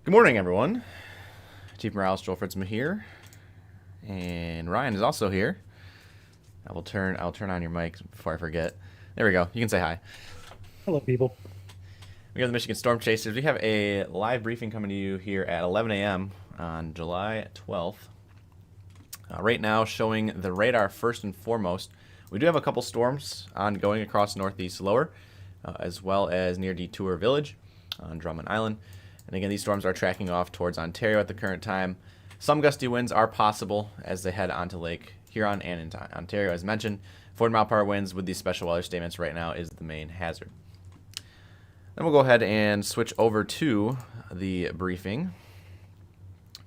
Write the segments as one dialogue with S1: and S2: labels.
S1: Good morning, everyone. Chief Morales, Joel Fritzma here, and Ryan is also here. I'll turn on your mic before I forget. There we go. You can say hi.
S2: Hello, people.
S1: We are the Michigan Storm Chasers. We have a live briefing coming to you here at 11 a.m. on July 12th. Right now, showing the radar first and foremost. We do have a couple storms ongoing across northeast lower, as well as near Detour Village on Drummond Island. And again, these storms are tracking off towards Ontario at the current time. Some gusty winds are possible as they head onto Lake Huron and into Ontario, as mentioned. 40-mile-per-hour winds with these special weather statements right now is the main hazard. Then we'll go ahead and switch over to the briefing.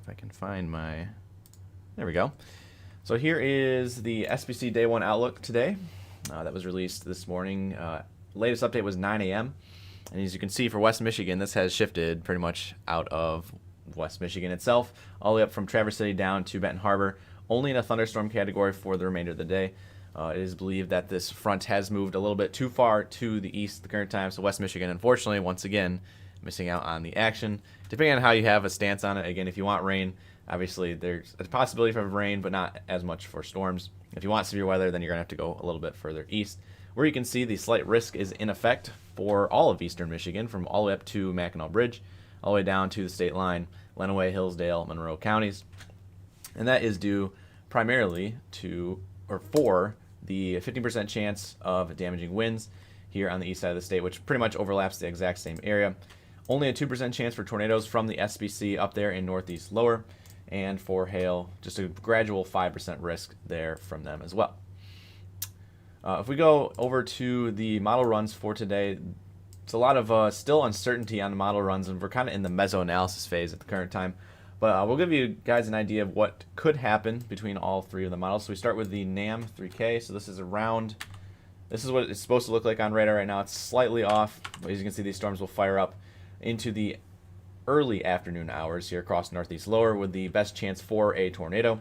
S1: If I can find my... There we go. So here is the SBC Day 1 Outlook today. That was released this morning. Latest update was 9 a.m. And as you can see, for West Michigan, this has shifted pretty much out of West Michigan itself, all the way up from Traverse City down to Benton Harbor, only in a thunderstorm category for the remainder of the day. It is believed that this front has moved a little bit too far to the east at the current time, so West Michigan, unfortunately, once again, missing out on the action. Depending on how you have a stance on it, again, if you want rain, obviously there's a possibility for rain, but not as much for storms. If you want severe weather, then you're going to have to go a little bit further east, where you can see the slight risk is in effect for all of eastern Michigan, from all the way up to Mackinac Bridge, all the way down to the state line, Lenawee, Hillsdale, Monroe counties. And that is due primarily to, or for, the 15% chance of damaging winds here on the east side of the state, which pretty much overlaps the exact same area. Only a 2% chance for tornadoes from the SBC up there in northeast lower, and for hail, just a gradual 5% risk there from them as well. If we go over to the model runs for today, it's a lot of still uncertainty on the model runs, and we're kind of in the meso analysis phase at the current time. But we'll give you guys an idea of what could happen between all three of the models. So we start with the NAM 3K. So this is what it's supposed to look like on radar right now. It's slightly off. But as you can see, these storms will fire up into the early afternoon hours here across northeast lower with the best chance for a tornado.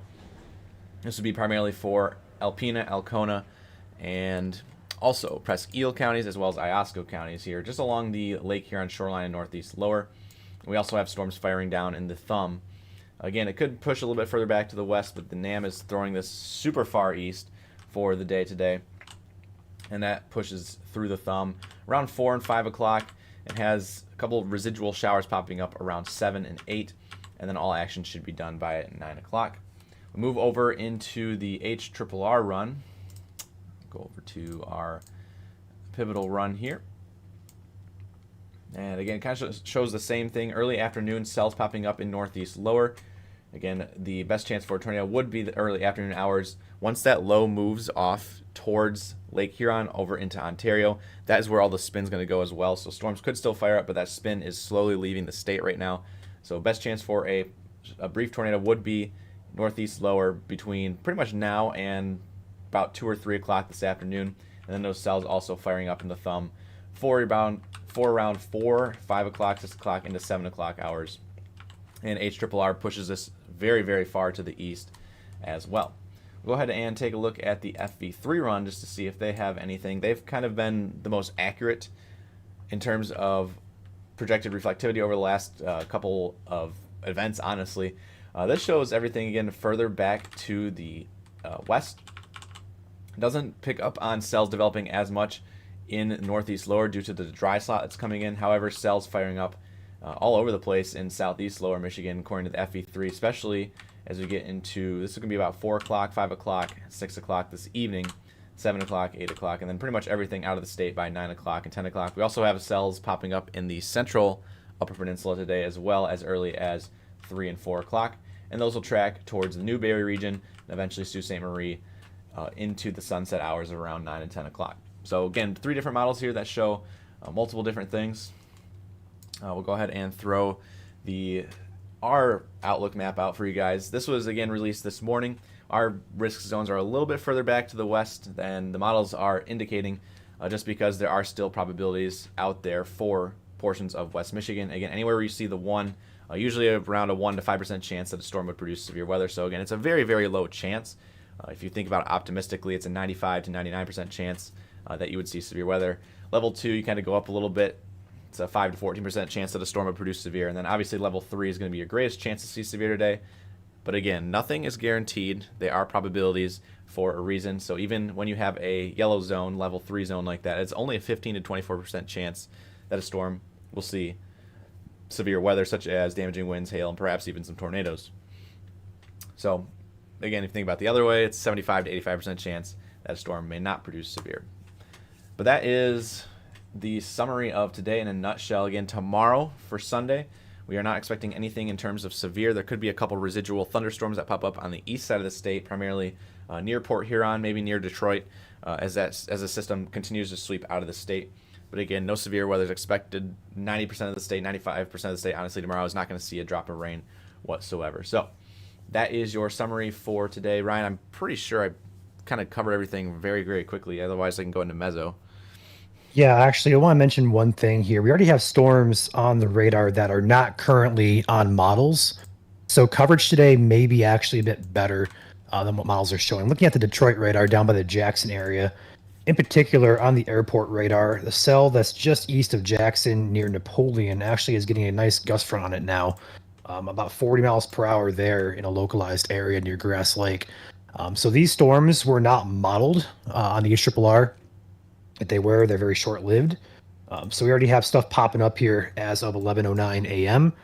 S1: This would be primarily for Alpena, Alcona, and also Presque Isle counties, as well as Iosco counties here, just along the Lake Huron shoreline in northeast lower. We also have storms firing down in the Thumb. Again, it could push a little bit further back to the west, but the NAM is throwing this super far east for the day today. And that pushes through the Thumb around 4 and 5 o'clock and has a couple residual showers popping up around 7 and 8. And then all action should be done by 9 o'clock. We move over into the HRRR run. Go over to our pivotal run here. And again, it kind of shows the same thing. Early afternoon, cells popping up in northeast lower. Again, the best chance for a tornado would be the early afternoon hours. Once that low moves off towards Lake Huron over into Ontario, that is where all the spin's going to go as well. So storms could still fire up, but that spin is slowly leaving the state right now. So best chance for a brief tornado would be northeast lower between pretty much now and about 2 or 3 o'clock this afternoon. And then those cells also firing up in the Thumb for around 4, 5 o'clock, 6 o'clock into 7 o'clock hours. And HRRR pushes this very, very far to the east as well. We'll go ahead and take a look at the FV3 run just to see if they have anything. They've kind of been the most accurate in terms of projected reflectivity over the last couple of events, honestly. This shows everything, again, further back to the west. Doesn't pick up on cells developing as much in northeast lower due to the dry slot that's coming in. However, cells firing up all over the place in southeast lower Michigan, according to the FE3, especially as we get into, this is going to be about 4 o'clock, 5 o'clock, 6 o'clock this evening, 7 o'clock, 8 o'clock, and then pretty much everything out of the state by 9 o'clock and 10 o'clock. We also have cells popping up in the central Upper Peninsula today, as well as early as 3 and 4 o'clock, and those will track towards the Newberry region and eventually Sault Ste. Marie into the sunset hours of around 9 and 10 o'clock. So again, 3 different models here that show multiple different things. We'll go ahead and throw our outlook map out for you guys. This was again released this morning. Our risk zones are a little bit further back to the west than the models are indicating, just because there are still probabilities out there for portions of West Michigan. Again, anywhere where you see the 1, usually around a 1 to 5% chance that a storm would produce severe weather. So again, it's a very, very low chance. If you think about it optimistically, it's a 95 to 99% chance that you would see severe weather. Level 2, you kind of go up a little bit It's a 5 to 14% chance that a storm would produce severe. And then obviously level 3 is going to be your greatest chance to see severe today. But again, nothing is guaranteed. They are probabilities for a reason. So even when you have a yellow zone, level 3 zone like that, it's only a 15 to 24% chance that a storm will see severe weather such as damaging winds, hail, and perhaps even some tornadoes. So again, if you think about the other way, it's 75 to 85% chance that a storm may not produce severe. But that is the summary of today in a nutshell. Again, tomorrow for Sunday, we are not expecting anything in terms of severe. There could be a couple residual thunderstorms that pop up on the east side of the state, primarily near Port Huron, maybe near Detroit, as the system continues to sweep out of the state. But again, no severe weather is expected. 90% of the state, 95% of the state, honestly, tomorrow is not going to see a drop of rain whatsoever. So that is your summary for today. Ryan, I'm pretty sure I kind of covered everything very, very quickly. Otherwise, I can go into meso.
S2: Yeah, actually, I want to mention one thing here. We already have storms on the radar that are not currently on models. So coverage today may be actually a bit better than what models are showing. Looking at the Detroit radar down by the Jackson area, in particular on the airport radar, the cell that's just east of Jackson near Napoleon actually is getting a nice gust front on it now, about 40 miles per hour there in a localized area near Grass Lake. So these storms were not modeled on the ERRR. If they were, they're very short-lived. So we already have stuff popping up here as of 11:09 a.m.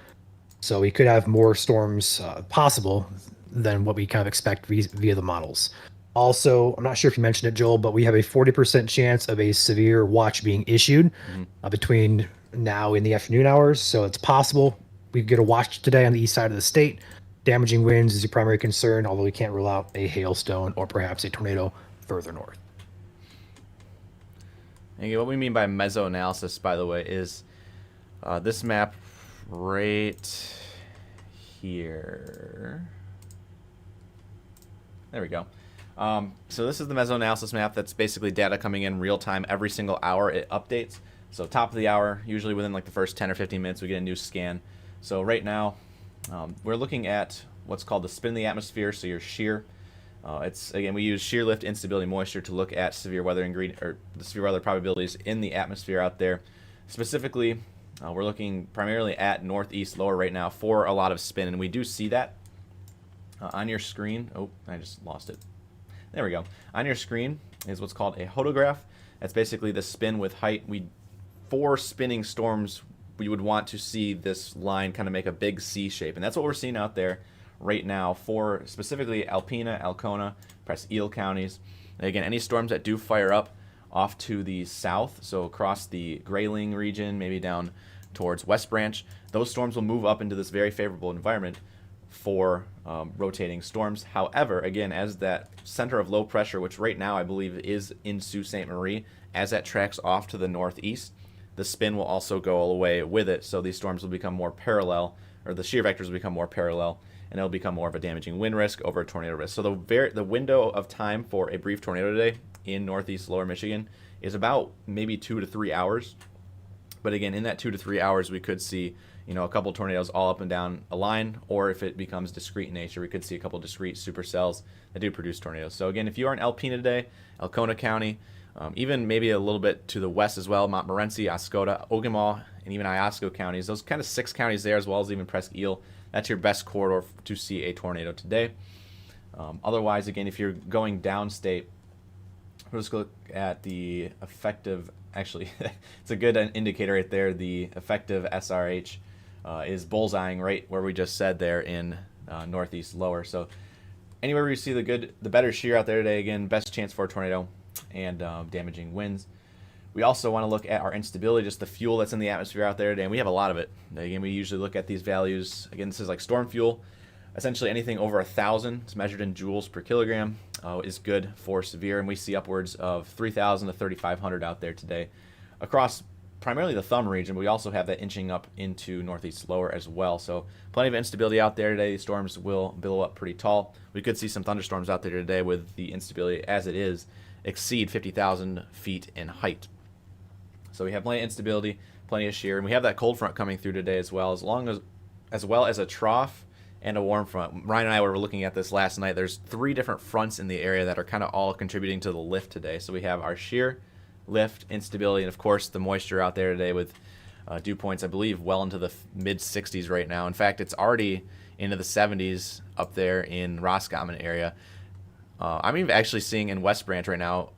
S2: So we could have more storms possible than what we kind of expect via the models. Also, I'm not sure if you mentioned it, Joel, but we have a 40% chance of a severe watch being issued between now and the afternoon hours. So it's possible we could get a watch today on the east side of the state. Damaging winds is your primary concern, although we can't rule out a hailstone or perhaps a tornado further north.
S1: And what we mean by meso analysis, by the way, is this map right here. There we go. So this is the meso analysis map. That's basically data coming in real time every single hour. It updates. So top of the hour, usually within like the first 10 or 15 minutes, we get a new scan. So right now, we're looking at what's called the spin of the atmosphere. So your shear. Again, we use shear lift, instability, moisture to look at severe weather or the severe weather probabilities in the atmosphere out there. Specifically, we're looking primarily at northeast lower right now for a lot of spin, and we do see that on your screen. Oh, I just lost it. There we go. On your screen is what's called a hodograph. That's basically the spin with height. For spinning storms, we would want to see this line kind of make a big C shape, and that's what we're seeing out there right now for specifically Alpena, Alcona, Presque Isle counties. And again, any storms that do fire up off to the south, so across the Grayling region, maybe down towards West Branch, those storms will move up into this very favorable environment for rotating storms. However, again, as that center of low pressure, which right now I believe is in Sault Ste. Marie, as that tracks off to the northeast, the spin will also go away with it. So these storms will become more parallel, or the shear vectors will become more parallel, and it'll become more of a damaging wind risk over a tornado risk. So the window of time for a brief tornado today in northeast lower Michigan is about maybe 2 to 3 hours. But again, in that 2 to 3 hours, we could see a couple tornadoes all up and down a line, or if it becomes discrete in nature, we could see a couple discrete supercells that do produce tornadoes. So again, if you are in Alpena today, Alcona County, even maybe a little bit to the west as well, Montmorency, Oscoda, Ogemaw, and even Iosco counties, those kind of 6 counties there, as well as even Presque Isle, that's your best corridor to see a tornado today. Otherwise, again, if you're going downstate, we'll just look at the effective, actually, it's a good indicator right there. The effective SRH is bullseyeing right where we just said there in northeast lower. So anywhere we see the better shear out there today, again, best chance for a tornado and damaging winds. We also want to look at our instability, just the fuel that's in the atmosphere out there today, and we have a lot of it. Again, we usually look at these values. Again, this is like storm fuel. Essentially anything over 1,000, it's measured in joules per kilogram, is good for severe, and we see upwards of 3,000 to 3,500 out there today across primarily the thumb region, but we also have that inching up into northeast lower as well. So plenty of instability out there today. These storms will billow up pretty tall. We could see some thunderstorms out there today with the instability as it is exceed 50,000 feet in height. So we have plenty of instability, plenty of shear, and we have that cold front coming through today as well, as well as a trough and a warm front. Ryan and I were looking at this last night. There's 3 different fronts in the area that are kind of all contributing to the lift today. So we have our shear, lift, instability, and of course the moisture out there today with Dew points, I believe, well into the mid 60s right now. In fact, it's already into the 70s up there in Roscommon area. I'm even actually seeing in West Branch right now,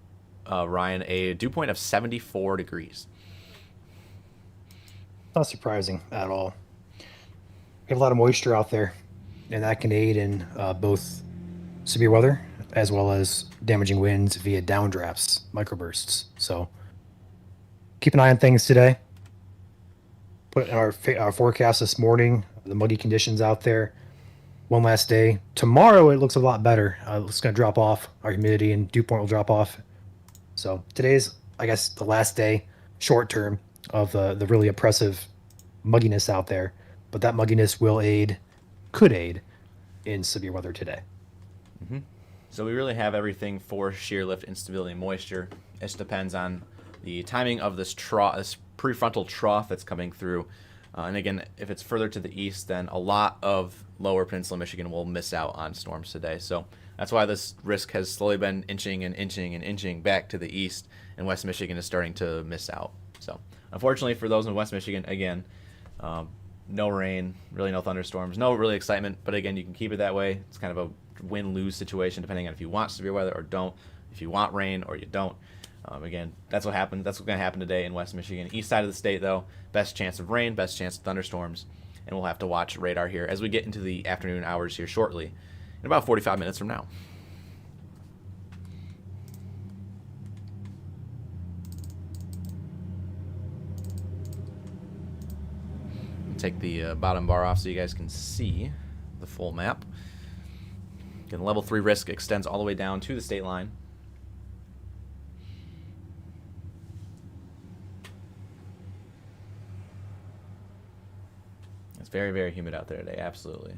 S1: Ryan, a dew point of 74 degrees.
S2: Not surprising at all. We have a lot of moisture out there, and that can aid in both severe weather as well as damaging winds via downdrafts, microbursts. So keep an eye on things today. Put in our forecast this morning, the muggy conditions out there. One last day. Tomorrow it looks a lot better. It's going to drop off. Our humidity and dew point will drop off. So today's, I guess, the last day, short term, of the really oppressive mugginess out there. But that mugginess could aid in severe weather today.
S1: So we really have everything for shear lift, instability, and moisture. It just depends on the timing of this prefrontal trough that's coming through. And again, if it's further to the east, then a lot of lower Peninsula Michigan will miss out on storms today. So that's why this risk has slowly been inching and inching and inching back to the east, and West Michigan is starting to miss out. So unfortunately for those in West Michigan, again, no rain, really no thunderstorms, no really excitement. But again, you can keep it that way. It's kind of a win-lose situation depending on if you want severe weather or don't, if you want rain or you don't. Again, that's what happened. That's what's going to happen today in West Michigan. East side of the state, though, best chance of rain, best chance of thunderstorms, and we'll have to watch radar here as we get into the afternoon hours here shortly, in about 45 minutes from now. Take the bottom bar off so you guys can see the full map. Again, level 3 risk extends all the way down to the state line. It's very, very humid out there today, absolutely.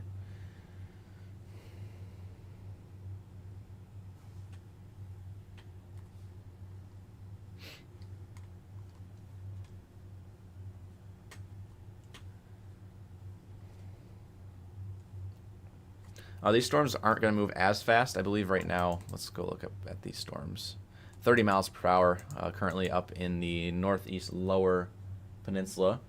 S1: These storms aren't going to move as fast. I believe right now, let's go look up at these storms. 30 miles per hour currently up in the northeast lower peninsula.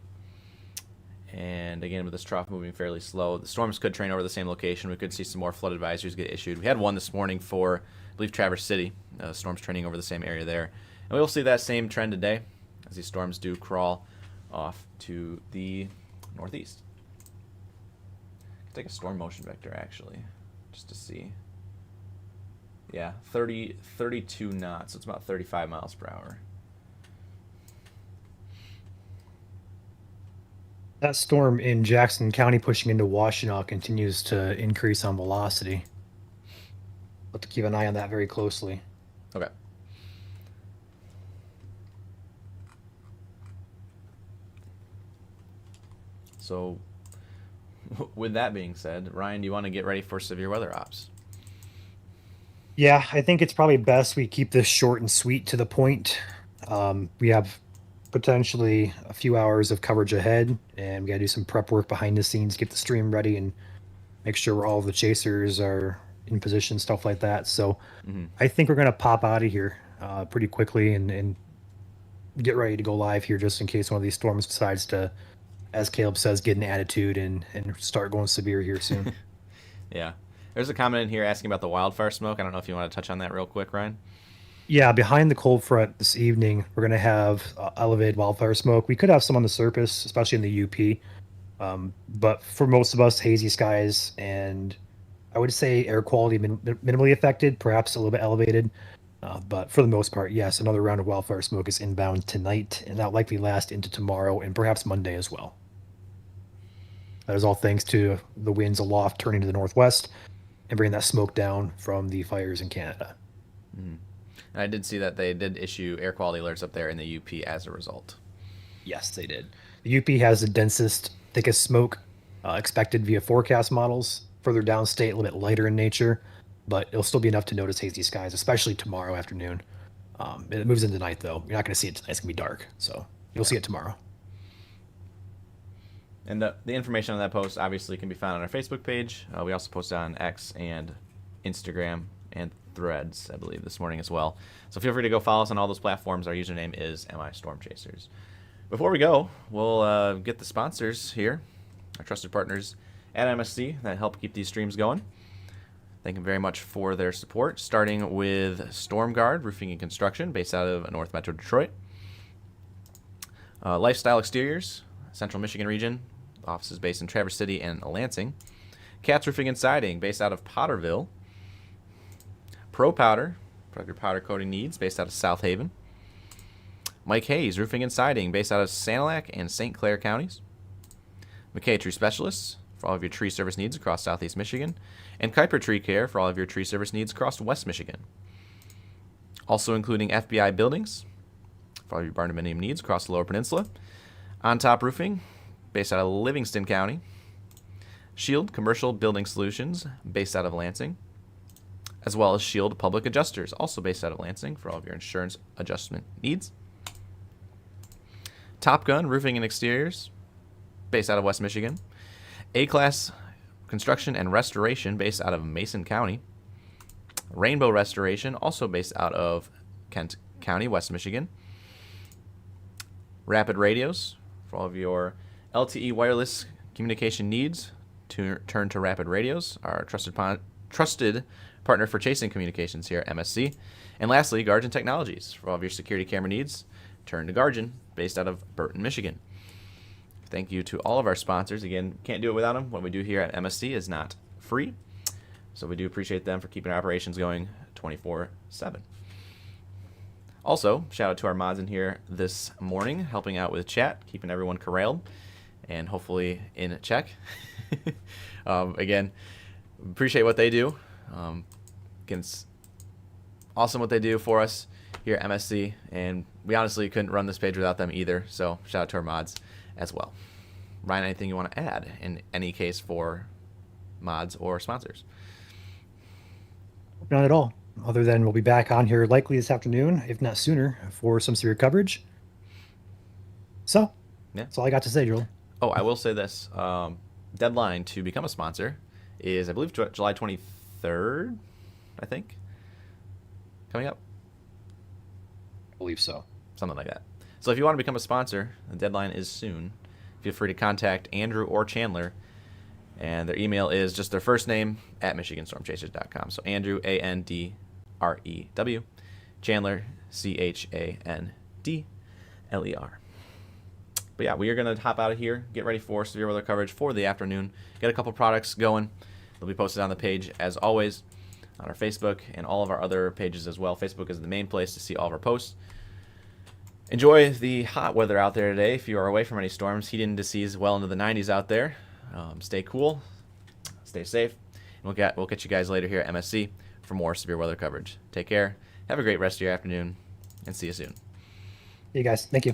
S1: And again, with this trough moving fairly slow, the storms could train over the same location. We could see some more flood advisories get issued. We had one this morning for, I believe, Traverse City. Storms training over the same area there. And we'll see that same trend today as these storms do crawl off to the northeast. Take a storm motion vector actually, just to see. Yeah, 32 knots, so it's about 35 miles per hour.
S2: That storm in Jackson County pushing into Washtenaw continues to increase on velocity. We'll have to keep an eye on that very closely.
S1: Okay. So, with that being said, Ryan, do you want to get ready for severe weather ops?
S2: Yeah, I think it's probably best we keep this short and sweet to the point. We have potentially a few hours of coverage ahead, and we got to do some prep work behind the scenes, get the stream ready, and make sure all of the chasers are in position, stuff like that. So I think we're going to pop out of here pretty quickly and get ready to go live here just in case one of these storms decides to, as Caleb says, get an attitude and start going severe here soon.
S1: Yeah. There's a comment in here asking about the wildfire smoke. I don't know if you want to touch on that real quick, Ryan.
S2: Yeah, behind the cold front this evening, we're going to have elevated wildfire smoke. We could have some on the surface, especially in the UP. But for most of us, hazy skies, and I would say air quality minimally affected, perhaps a little bit elevated. But for the most part, yes, another round of wildfire smoke is inbound tonight, and that'll likely last into tomorrow and perhaps Monday as well. That is all thanks to the winds aloft turning to the northwest and bringing that smoke down from the fires in Canada.
S1: Mm-hmm. And I did see that they did issue air quality alerts up there in the UP as a result.
S2: Yes, they did. The UP has the densest, thickest smoke expected via forecast models. Further downstate, a little bit lighter in nature, but it'll still be enough to notice hazy skies, especially tomorrow afternoon. It moves into night, though. You're not going to see it tonight. It's going to be dark, so you'll see it tomorrow.
S1: And the information on that post obviously can be found on our Facebook page. We also post it on X and Instagram and Threads, I believe, this morning as well. So feel free to go follow us on all those platforms. Our username is MI Storm Chasers. Before we go, we'll get the sponsors here, our trusted partners at MSC that help keep these streams going. Thank them very much for their support, starting with StormGuard Roofing and Construction, based out of North Metro Detroit. Lifestyle Exteriors, Central Michigan region, offices based in Traverse City and Lansing. Katz Roofing and Siding, based out of Potterville. Pro Powder, for your powder coating needs, based out of South Haven. Mike Hayes Roofing and Siding, based out of Sanilac and St. Clair counties. McKay Tree Specialists, for all of your tree service needs across Southeast Michigan. And Kuiper Tree Care, for all of your tree service needs across West Michigan. Also including FBI Buildings, for all of your barn dominium needs across the Lower Peninsula. On Top Roofing, based out of Livingston County. Shield Commercial Building Solutions, based out of Lansing. As well as Shield Public Adjusters, also based out of Lansing, for all of your insurance adjustment needs. Top Gun Roofing and Exteriors, based out of West Michigan. A-Class Construction and Restoration, based out of Mason County. Rainbow Restoration, also based out of Kent County, West Michigan. Rapid Radios, for all of your LTE wireless communication needs, turn to Rapid Radios, our trusted partner for chasing communications here at MSC. And lastly, Guardian Technologies, for all of your security camera needs, turn to Guardian, based out of Burton, Michigan. Thank you to all of our sponsors. Again, can't do it without them. What we do here at MSC is not free, so we do appreciate them for keeping our operations going 24/7. Also, shout out to our mods in here this morning, helping out with chat, keeping everyone corralled, and hopefully in check. Again, appreciate what they do. Again, it's awesome what they do for us here at MSC, and we honestly couldn't run this page without them either, so shout out to our mods as well. Ryan, anything you want to add in any case for mods or sponsors?
S2: Not at all. Other than we'll be back on here likely this afternoon, if not sooner, for some severe coverage. So,
S1: yeah,
S2: that's all I got to say, Joel.
S1: Oh, I will say this. Deadline to become a sponsor is, I believe, July 23rd, I think, coming up.
S2: I believe so.
S1: Something like that. So if you want to become a sponsor, the deadline is soon. Feel free to contact Andrew or Chandler, and their email is just their first name at michiganstormchasers.com. So Andrew, ANDREW, Chandler, CHANDLER. But yeah, we are going to hop out of here, get ready for severe weather coverage for the afternoon, get a couple products going. They'll be posted on the page, as always, on our Facebook and all of our other pages as well. Facebook is the main place to see all of our posts. Enjoy the hot weather out there today. If you are away from any storms, heating indices well into the 90s out there. Stay cool, stay safe, and we'll catch you guys later here at MSC for more severe weather coverage. Take care, have a great rest of your afternoon, and see you soon.
S2: Hey guys, thank you.